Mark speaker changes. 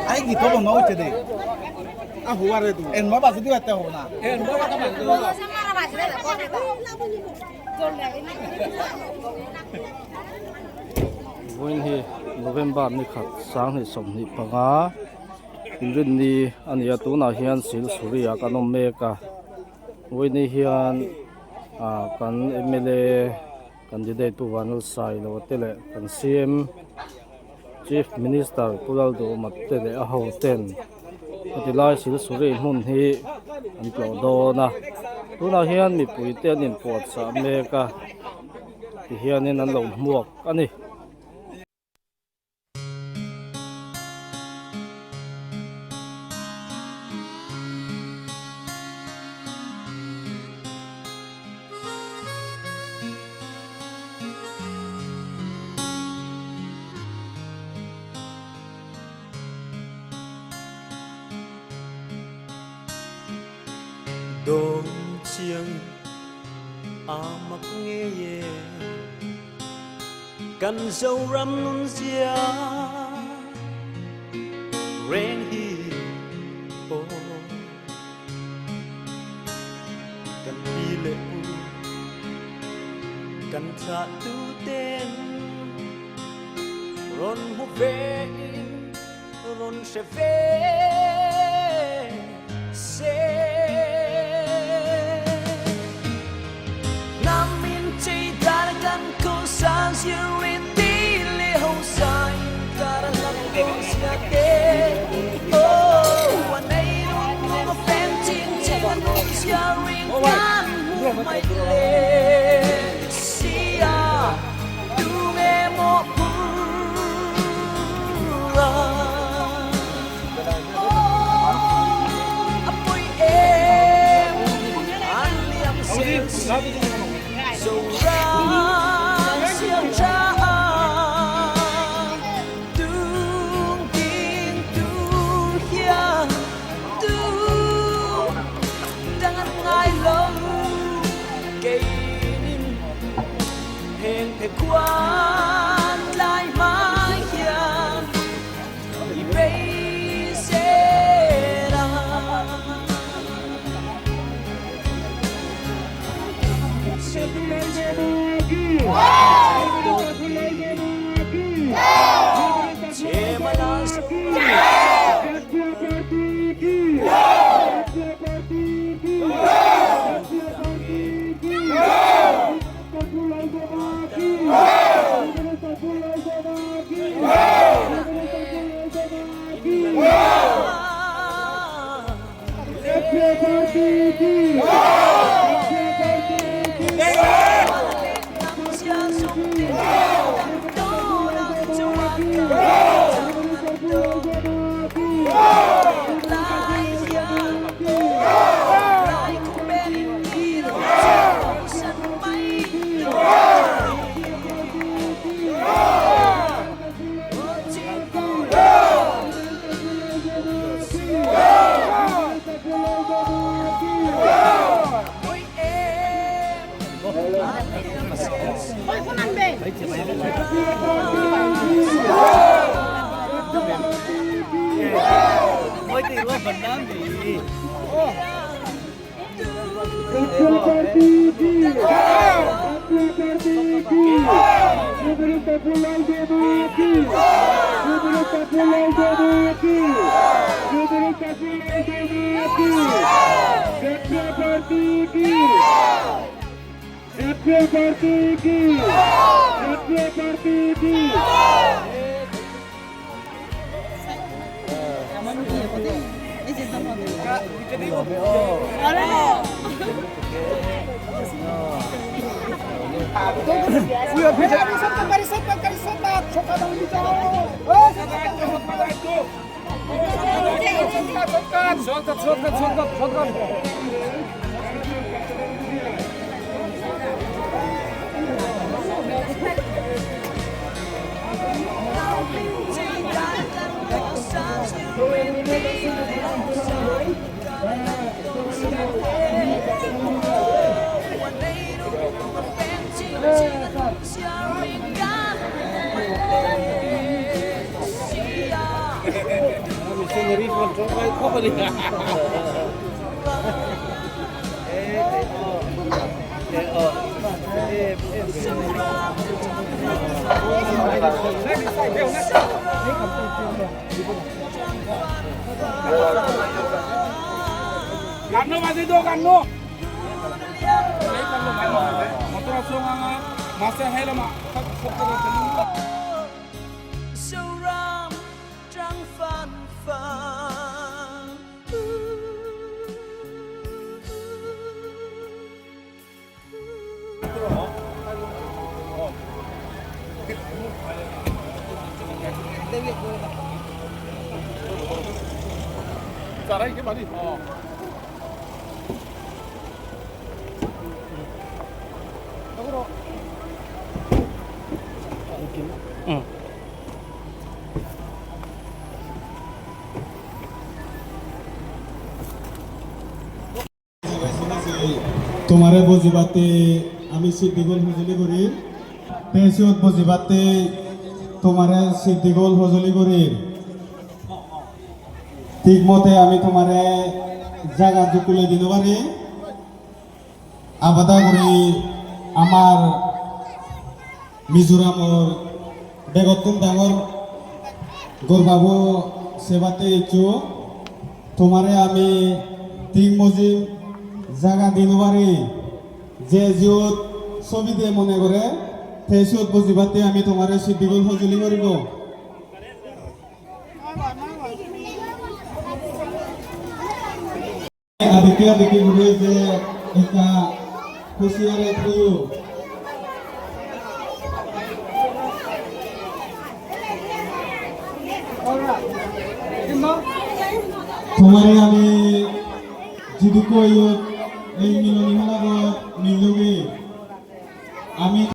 Speaker 1: Ai gitu bang mau jadi? Ah huar itu. En mau bahasa itu ada hona. En mau bahasa itu.
Speaker 2: When he November ni khat sang ni som ni panga inrin ni ania tu na hian sil suria kanom meka when ni hian kan MLA candidate tu wanul sai lo tele kan CM Chief Minister pulal do matte a hoten atilai sil suri hun hi an tlo do na tu na hian mi puiten in pot sa meka ti hian in an lo muak ani
Speaker 3: đông chiêng mặc nghe ye cần dâu răm nun zia rain hi o cần đi lệ cần thả tu tên ron hu về ron sẽ về sẽ Sincerity lehong sai cara lang ko siya ke oh wanay mo fan chin chin mo siya ring kan mo may le siya dume mo pura apoy ang liam sensi so quan lại mãi hiền thì bây sẽ là
Speaker 1: Ôi thì luôn phần đám gì? Karno masih do Karno. Lấy Karno Karno. Motor sunga masa hela ma.
Speaker 3: sâu ram trắng phản phản
Speaker 1: Sarai ke bali.
Speaker 4: তোমারে বুঝিবাতে আমি সিদ্ধিগোল হজলি করি পেশিয়ত বুঝিবাতে তোমারে সিদ্ধিগোল হজলি করি ঠিক মতে আমি তোমারে জায়গা জুকুলে দিতে পারি আবাদা করি আমার মিজোরামর বেগতুম ডাঙর গৌরবাবু সেবাতে ইচ্ছু তোমারে আমি ঠিক মজিব জায়গা দিতে পারি যে জিওত ছবি দিয়ে মনে করে সেই সিওত বুঝিবাতে আমি তোমার সিদ্ধিগোল সজুলি করিব আদিকে ঘুরে যে একটা খুশিয়ারে থইও তোমারে আমি যদি কই এই মিলনী হলাগত মিলবে আমি